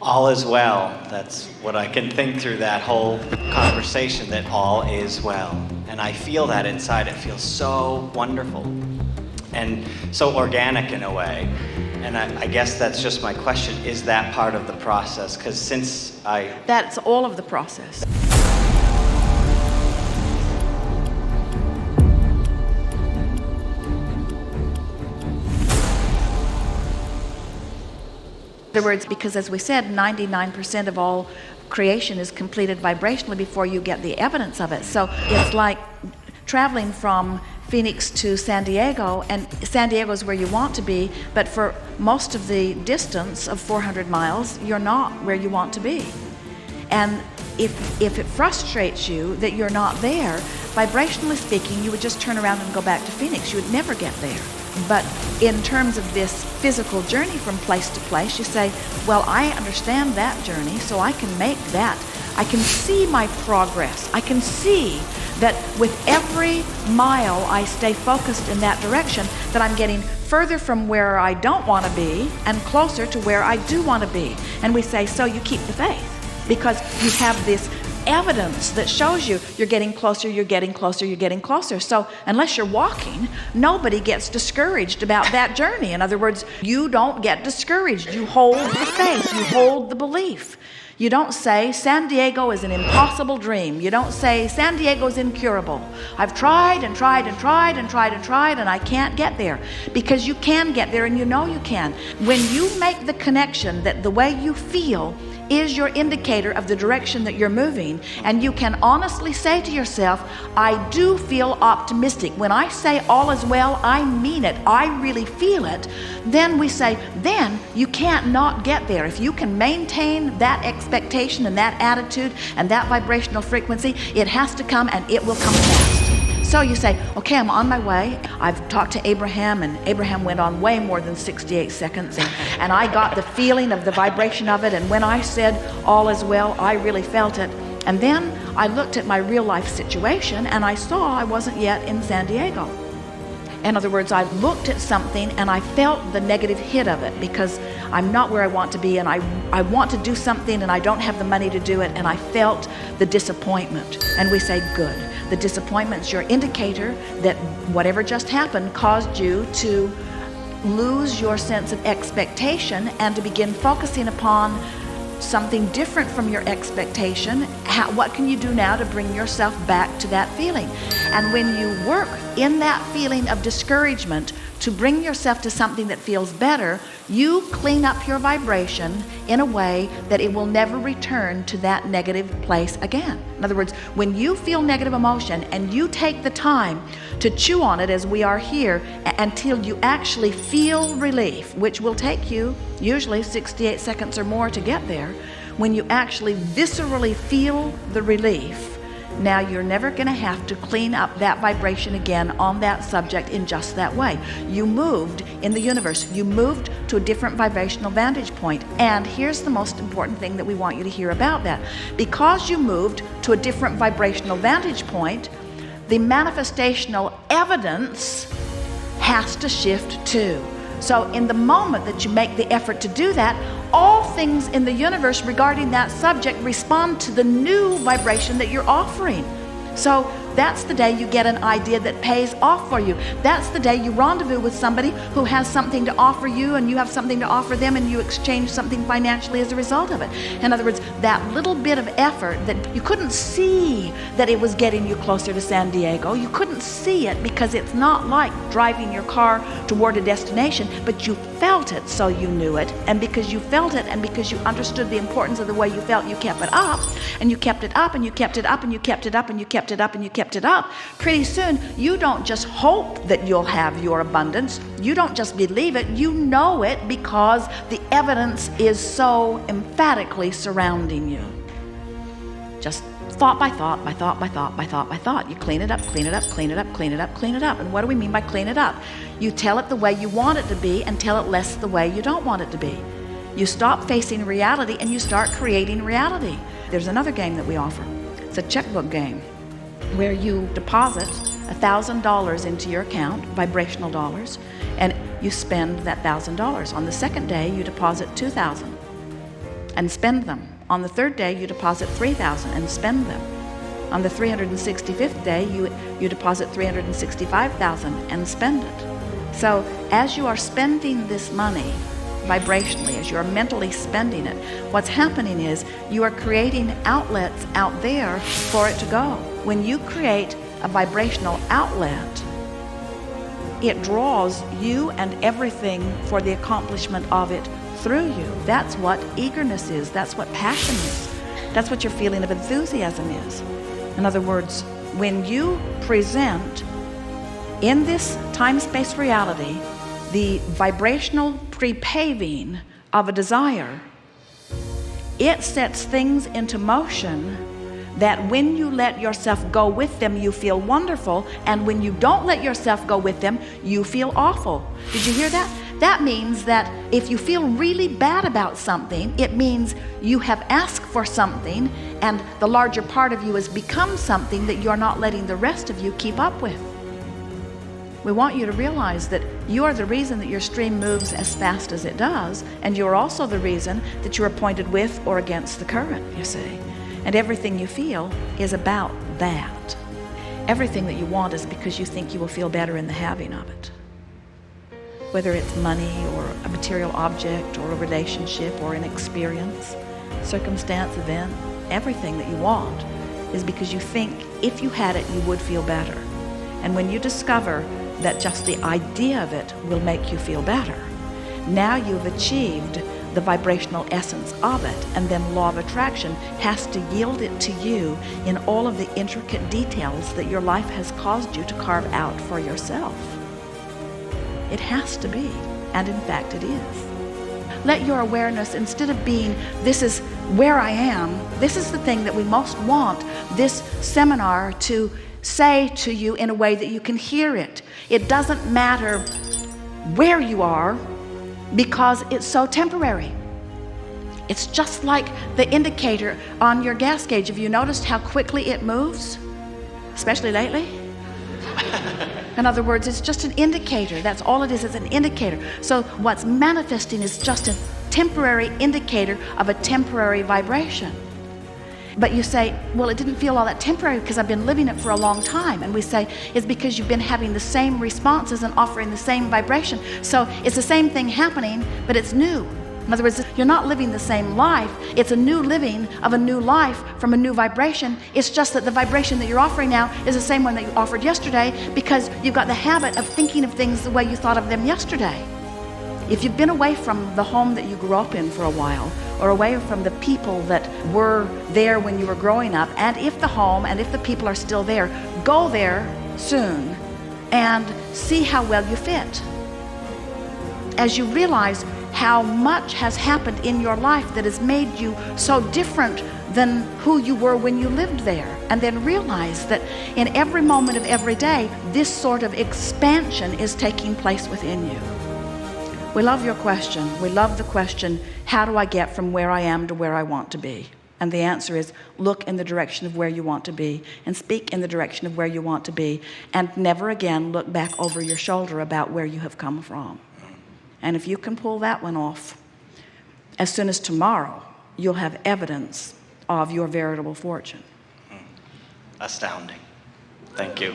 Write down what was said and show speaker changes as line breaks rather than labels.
All is well. That's what I can think through that whole conversation, that all is well. And I feel that inside. It feels so wonderful and so organic in a way. And I guess that's just my question. Is that part of the process? Because
That's all of the process. In other words, because as we said, 99% of all creation is completed vibrationally before you get the evidence of it. So it's like traveling from Phoenix to San Diego, and San Diego is where you want to be, but for most of the distance of 400 miles, you're not where you want to be. And if it frustrates you that you're not there, vibrationally speaking, you would just turn around and go back to Phoenix. You would never get there. But in terms of this physical journey from place to place, you say, well, I understand that journey, so I can make that. I can see my progress. I can see that with every mile I stay focused in that direction, that I'm getting further from where I don't want to be and closer to where I do want to be. And we say, so you keep the faith, because you have this evidence that shows you you're getting closer, you're getting closer, you're getting closer. So unless you're walking, nobody gets discouraged about that journey. In other words, you don't get discouraged. You hold the faith, you hold the belief. You don't say San Diego is an impossible dream. You don't say San Diego is incurable. I've tried and tried and tried and tried and tried and I can't get there. Because you can get there, and you know you can. When you make the connection that the way you feel is your indicator of the direction that you're moving, and you can honestly say to yourself, I do feel optimistic. When I say all is well, I mean it. I really feel it. Then we say, then you can't not get there. If you can maintain that expectation and that attitude and that vibrational frequency, it has to come, and it will come fast. So you say, okay, I'm on my way. I've talked to Abraham, and Abraham went on way more than 68 seconds, and I got the feeling of the vibration of it, and when I said all is well, I really felt it. And then I looked at my real life situation, and I saw I wasn't yet in San Diego. In other words, I looked at something and I felt the negative hit of it, because I'm not where I want to be, and I want to do something and I don't have the money to do it, and I felt the disappointment. And we say, good. The disappointment's your indicator that whatever just happened caused you to lose your sense of expectation and to begin focusing upon something different from your expectation. What can you do now to bring yourself back to that feeling? And when you work in that feeling of discouragement to bring yourself to something that feels better, you clean up your vibration in a way that it will never return to that negative place again. In other words, when you feel negative emotion and you take the time to chew on it, as we are here, until you actually feel relief, which will take you usually 68 seconds or more to get there, when you actually viscerally feel the relief, now you're never going to have to clean up that vibration again on that subject in just that way. You moved in the universe. You moved to a different vibrational vantage point. And here's the most important thing that we want you to hear about that. Because you moved to a different vibrational vantage point, the manifestational evidence has to shift too. So in the moment that you make the effort to do that, all things in the universe regarding that subject respond to the new vibration that you're offering. So that's the day you get an idea that pays off for you. That's the day you rendezvous with somebody who has something to offer you, and you have something to offer them, and you exchange something financially as a result of it. In other words, that little bit of effort that you couldn't see that it was getting you closer to San Diego. You couldn't see it because it's not like driving your car toward a destination, but you felt it, so you knew it. And because you felt it, and because you understood the importance of the way you felt, you kept it up, and you kept it up, and you kept it up, and you kept it up, and you kept it up, and you kept it up. Pretty soon, you don't just hope that you'll have your abundance. You don't just believe it. You know it, because the evidence is so emphatically surrounding you. Just thought by thought, by thought, by thought, by thought, by thought. You clean it up, clean it up, clean it up, clean it up, clean it up. And what do we mean by clean it up? You tell it the way you want it to be, and tell it less the way you don't want it to be. You stop facing reality and you start creating reality. There's another game that we offer. It's a checkbook game, where you deposit $1,000 into your account, vibrational dollars, and you spend that $1,000. On the second day, you deposit $2,000. and spend them. On the third day, you deposit 3,000 and spend them. On the 365th day, you deposit 365,000 and spend it. So as you are spending this money vibrationally, as you are mentally spending it, what's happening is you are creating outlets out there for it to go. When you create a vibrational outlet, it draws you and everything for the accomplishment of it through you. That's what eagerness is. That's what passion is. That's what your feeling of enthusiasm is. In other words, when you present in this time-space reality the vibrational pre-paving of a desire, it sets things into motion that when you let yourself go with them, you feel wonderful, and when you don't let yourself go with them, you feel awful. Did you hear that? That means that if you feel really bad about something, it means you have asked for something, and the larger part of you has become something that you're not letting the rest of you keep up with. We want you to realize that you are the reason that your stream moves as fast as it does, and you're also the reason that you're pointed with or against the current, you see. And everything you feel is about that. Everything that you want is because you think you will feel better in the having of it. Whether it's money or a material object or a relationship or an experience, circumstance, event, everything that you want is because you think if you had it, you would feel better. And when you discover that just the idea of it will make you feel better, now you've achieved the vibrational essence of it, and then law of attraction has to yield it to you in all of the intricate details that your life has caused you to carve out for yourself. It has to be, and in fact it is. Let your awareness, instead of being, this is where I am, this is the thing that we most want this seminar to say to you in a way that you can hear it. It doesn't matter where you are, because it's so temporary. It's just like the indicator on your gas gauge. Have you noticed how quickly it moves? Especially lately? In other words, it's just an indicator. That's all it is, it's an indicator. So what's manifesting is just a temporary indicator of a temporary vibration. But you say, well, it didn't feel all that temporary because I've been living it for a long time. And we say, it's because you've been having the same responses and offering the same vibration. So it's the same thing happening, but it's new. In other words, you're not living the same life. It's a new living of a new life from a new vibration. It's just that the vibration that you're offering now is the same one that you offered yesterday, because you've got the habit of thinking of things the way you thought of them yesterday. If you've been away from the home that you grew up in for a while, or away from the people that were there when you were growing up, and if the home and if the people are still there, go there soon and see how well you fit. As you realize how much has happened in your life that has made you so different than who you were when you lived there, and then realize that in every moment of every day, this sort of expansion is taking place within you. We love your question. We love the question, how do I get from where I am to where I want to be? And the answer is, look in the direction of where you want to be, and speak in the direction of where you want to be, and never again look back over your shoulder about where you have come from. And if you can pull that one off, as soon as tomorrow, you'll have evidence of your veritable fortune.
Astounding. Thank you.